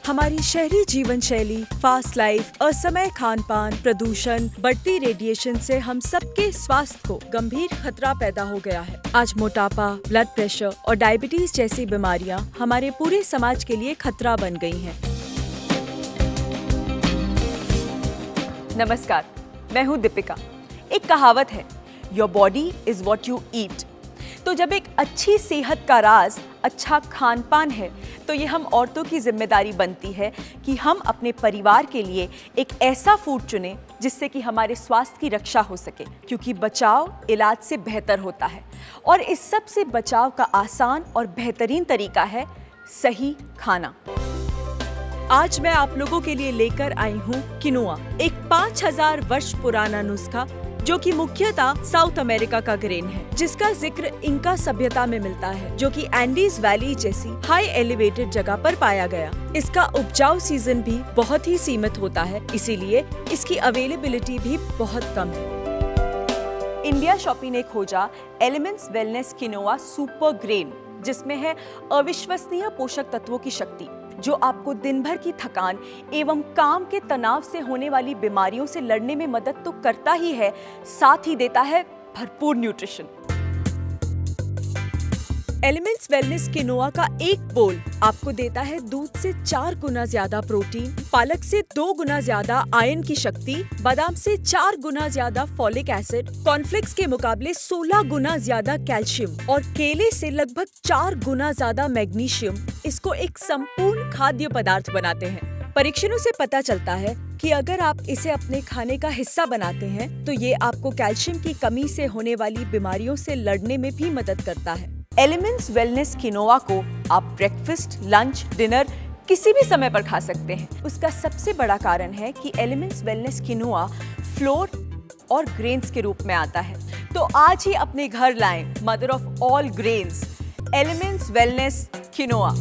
हमारी शहरी जीवन शैली, फास्ट लाइफ, असमय खान पान, प्रदूषण, बढ़ती रेडिएशन से हम सबके स्वास्थ्य को गंभीर खतरा पैदा हो गया है। आज मोटापा, ब्लड प्रेशर और डायबिटीज जैसी बीमारियां हमारे पूरे समाज के लिए खतरा बन गई हैं। नमस्कार, मैं हूँ दीपिका। एक कहावत है, your body is what you eat. तो जब एक अच्छी सेहत का राज अच्छा खान पान है, तो ये हम औरतों की जिम्मेदारी बनती है कि हम अपने परिवार के लिए एक ऐसा फूड चुनें जिससे कि हमारे स्वास्थ्य की रक्षा हो सके, क्योंकि बचाव इलाज से बेहतर होता है। और इस सब से बचाव का आसान और बेहतरीन तरीका है सही खाना। आज मैं आप लोगों के लिए लेकर आई हूँ किनोआ, एक 5000 वर्ष पुराना नुस्खा जो कि मुख्यतः साउथ अमेरिका का ग्रेन है, जिसका जिक्र इंका सभ्यता में मिलता है, जो कि एंडीज वैली जैसी हाई एलिवेटेड जगह पर पाया गया। इसका उपजाऊ सीजन भी बहुत ही सीमित होता है, इसीलिए इसकी अवेलेबिलिटी भी बहुत कम है। इंडिया शॉपी ने खोजा elements wellness quinoa super grain, जिसमें है अविश्वसनीय पोषक तत्वों की शक्ति, जो आपको दिन भर की थकान एवं काम के तनाव से होने वाली बीमारियों से लड़ने में मदद तो करता ही है, साथ ही देता है भरपूर न्यूट्रिशन। एलिमेंट्स वेलनेस किनोआ का एक बोल आपको देता है दूध से 4 गुना ज्यादा प्रोटीन, पालक से 2 गुना ज्यादा आयरन की शक्ति, बादाम से 4 गुना ज्यादा फॉलिक एसिड, कॉर्नफ्लेक्स के मुकाबले 16 गुना ज्यादा कैल्शियम और केले से लगभग 4 गुना ज्यादा मैग्नीशियम इसको एक संपूर्ण खाद्य पदार्थ बनाते हैं। परीक्षणों से पता चलता है कि अगर आप इसे अपने खाने का हिस्सा बनाते हैं, तो ये आपको कैल्शियम की कमी से होने वाली बीमारियों से लड़ने में भी मदद करता है। एलिमेंट्स वेलनेस किनोआ को आप ब्रेकफास्ट, लंच, डिनर किसी भी समय पर खा सकते हैं। उसका सबसे बड़ा कारण है कि एलिमेंट्स वेलनेस किनोआ फ्लोर और ग्रेन्स के रूप में आता है। तो आज ही अपने घर लाएं mother of all grains, elements wellness quinoa.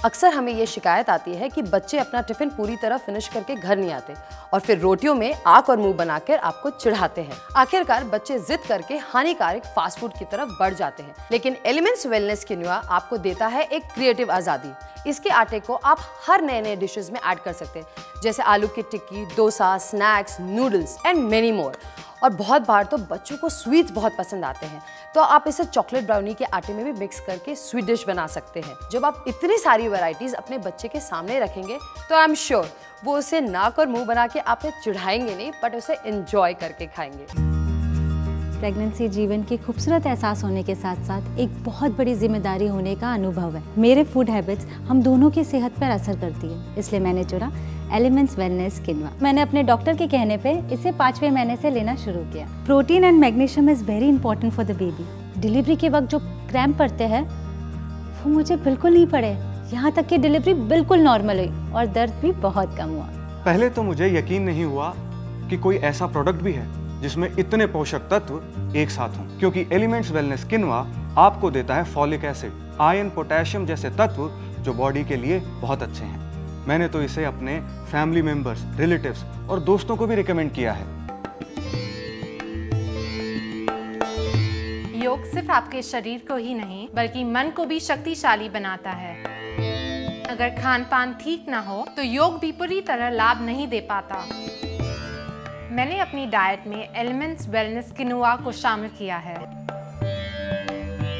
अक्सर हमें ये शिकायत आती है कि बच्चे अपना टिफिन पूरी तरह फिनिश करके घर नहीं आते और फिर रोटियों में आंख और मुंह बनाकर आपको चिढ़ाते हैं। आखिरकार बच्चे जिद करके हानिकारक फास्ट फूड की तरफ बढ़ जाते हैं। लेकिन एलिमेंट्स वेलनेस किनोआ आपको देता है एक क्रिएटिव आज़ादी। इसके आटे को आप हर नए डिशेस में ऐड कर सकते हैं, जैसे आलू की tikki, dosa, snacks, noodles and many more. और बहुत बार तो बच्चों को स्वीट्स बहुत पसंद आते हैं, तो आप इसे चॉकलेट ब्राउनी के आटे में भी मिक्स करके स्वीट डिश बना सकते हैं। जब आप इतनी सारी वैरायटीज अपने बच्चे के सामने रखेंगे, तो आई एम श्योर वो उसे नाक और मुंह बना के आपसे चिढ़ाएंगे नहीं, बट उसे एंजॉय करके खाएंगे। प्रेगनेंसी जीवन की खूबसूरत एहसास होने के साथ साथ एक बहुत बड़ी जिम्मेदारी होने का अनुभव है। मेरे फूड हैबिट्स हम दोनों की सेहत पर असर करती है, इसलिए मैंने चुना एलिमेंट्स वेलनेस किनोआ। मैंने अपने डॉक्टर के कहने पे इसे 5वें महीने से लेना शुरू किया। Protein and magnesium is very important for the baby. Delivery के वक्त जो क्रैम्प पड़ते हैं वो मुझे बिल्कुल नहीं पड़े, यहाँ तक कि डिलीवरी बिल्कुल नॉर्मल हुई और दर्द भी बहुत कम हुआ। पहले तो मुझे यकीन नहीं हुआ कि कोई ऐसा प्रोडक्ट भी है जिसमें इतने पोषक तत्व एक साथ हों, क्योंकि एलिमेंट्स वेलनेस किनोआ आपको देता है फॉलिक एसिड, आयरन, पोटेशियम जैसे तत्व जो बॉडी के लिए बहुत अच्छे हैं। मैंने तो इसे अपने फैमिली मेंबर्स, रिलेटिव्स और दोस्तों को भी रिकमेंड किया है। योग सिर्फ आपके शरीर को ही नहीं बल्कि मन को भी शक्तिशाली बनाता है। अगर खान पान ठीक ना हो तो योग भी पूरी तरह लाभ नहीं दे पाता। मैंने अपनी डाइट में एलिमेंट्स वेलनेस किनोआ को शामिल किया है,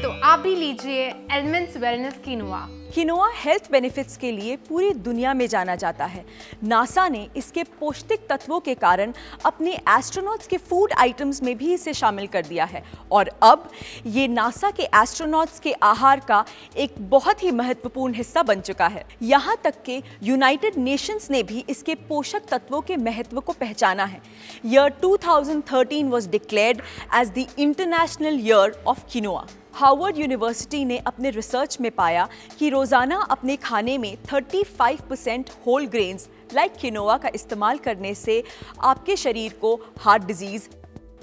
तो आप भी लीजिए elements wellness quinoa. Quinoa health benefits के लिए पूरी दुनिया में जाना जाता है। नासा ने इसके पौष्टिक तत्वों के कारण अपने एस्ट्रोनॉट्स के फूड आइटम्स में भी इसे शामिल कर दिया है, और अब ये नासा के एस्ट्रोनॉट्स के आहार का एक बहुत ही महत्वपूर्ण हिस्सा बन चुका है। यहाँ तक कि यूनाइटेड नेशंस ने भी इसके पोषक तत्वों के महत्व को पहचाना है। Year 2013 was declared as the international year of quinoa. Harvard University ने अपने रिसर्च में पाया कि रोजाना अपने खाने में 35% होल ग्रेन्स लाइक किनोआ का इस्तेमाल करने से आपके शरीर को हार्ट डिजीज,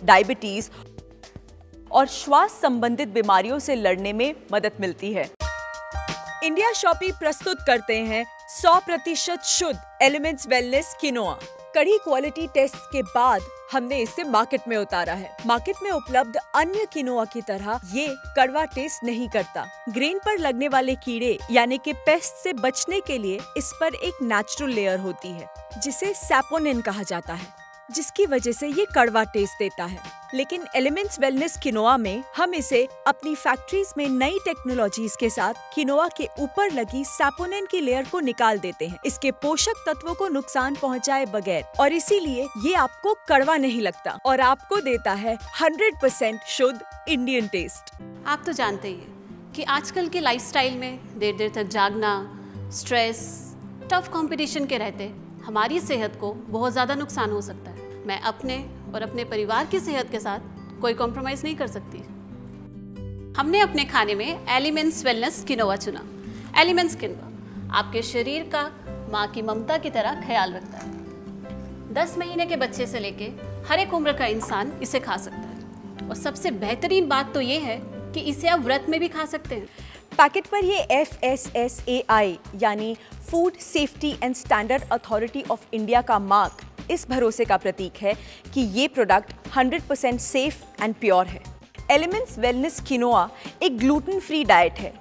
डायबिटीज और श्वास संबंधित बीमारियों से लड़ने में मदद मिलती है। इंडिया शॉपी प्रस्तुत करते हैं 100% शुद्ध एलिमेंट्स वेलनेस किनोआ। कड़ी क्वालिटी टेस्ट के बाद हमने इसे मार्केट में उतारा है। मार्केट में उपलब्ध अन्य किनोआ की तरह ये कड़वा टेस्ट नहीं करता। ग्रेन पर लगने वाले कीड़े यानी कि पेस्ट से बचने के लिए इस पर एक नेचुरल लेयर होती है जिसे सैपोनिन कहा जाता है, जिसकी वजह से ये कड़वा टेस्ट देता है। लेकिन एलिमेंट्स वेलनेस किनोआ में हम इसे अपनी फैक्ट्रीज में नई टेक्नोलॉजीज के साथ किनोआ के ऊपर लगी सैपोनिन की लेयर को निकाल देते हैं, इसके पोषक तत्वों को नुकसान पहुंचाए बगैर, और इसीलिए ये आपको कड़वा नहीं लगता और आपको देता है 100% शुद्ध इंडियन टेस्ट। आप तो जानते ही हैं कि आजकल के लाइफस्टाइल में देर देर तक जागना, स्ट्रेस, टफ कंपटीशन के रहते हमारी सेहत को बहुत ज़्यादा नुकसान हो सकता है। मैं अपने और अपने परिवार की सेहत के साथ कोई कॉम्प्रोमाइज़ नहीं कर सकती। हमने अपने खाने में एलिमेंट्स वेलनेस किनोआ चुना। एलिमेंट्स किनोआ आपके शरीर का माँ की ममता की तरह ख्याल रखता है। 10 महीने के बच्चे से लेके हर एक उम्र का इंसान इसे खा सकता है, और सबसे बेहतरीन बात तो ये है कि इसे आप व्रत में भी खा सकते हैं। पैकेट पर ये FSSAI यानी food safety and standard authority of India का मार्क इस भरोसे का प्रतीक है कि ये प्रोडक्ट 100% सेफ एंड प्योर है। एलिमेंट्स वेलनेस किनोआ एक ग्लूटेन फ्री डाइट है।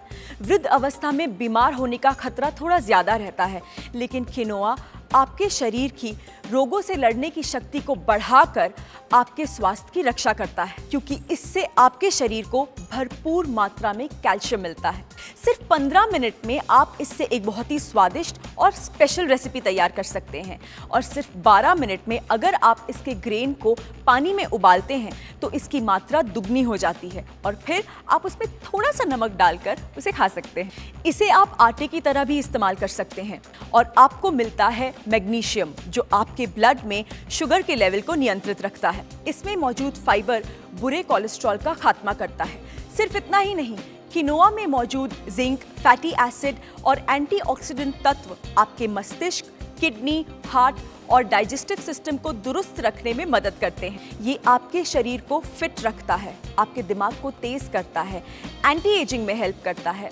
वृद्ध अवस्था में बीमार होने का खतरा थोड़ा ज़्यादा रहता है, लेकिन किनोआ आपके शरीर की रोगों से लड़ने की शक्ति को बढ़ाकर आपके स्वास्थ्य की रक्षा करता है, क्योंकि इससे आपके शरीर को भरपूर मात्रा में कैल्शियम मिलता है। सिर्फ 15 मिनट में आप इससे एक बहुत ही स्वादिष्ट और स्पेशल रेसिपी तैयार कर सकते हैं, और सिर्फ 12 मिनट में अगर आप इसके ग्रेन को पानी में उबालते हैं तो इसकी मात्रा दुगनी हो जाती है, और फिर आप उसमें थोड़ा सा नमक डालकर उसे खा सकते हैं। इसे आप आटे की तरह भी इस्तेमाल कर सकते हैं, और आपको मिलता है मैग्नीशियम, जो आपके ब्लड में शुगर के लेवल को नियंत्रित रखता है। इसमें मौजूद फाइबर बुरे कोलेस्ट्रॉल का खात्मा करता है। सिर्फ इतना ही नहीं, किनोआ में मौजूद जिंक, फैटी एसिड और एंटीऑक्सीडेंट तत्व आपके मस्तिष्क, किडनी, हार्ट और डाइजेस्टिव सिस्टम को दुरुस्त रखने में मदद करते हैं। ये आपके शरीर को फिट रखता है, आपके दिमाग को तेज करता है, एंटी एजिंग में हेल्प करता है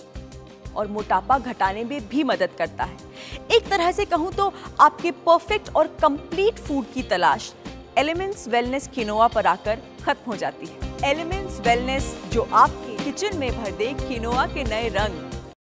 और मोटापा घटाने में भी मदद करता है। एक तरह से कहूँ तो आपके परफेक्ट और कंप्लीट फूड की तलाश एलिमेंट्स वेलनेस किनोआ पर आकर खत्म हो जाती है। एलिमेंट्स वेलनेस, जो आपके किचन में भर दे किनोआ के नए रंग।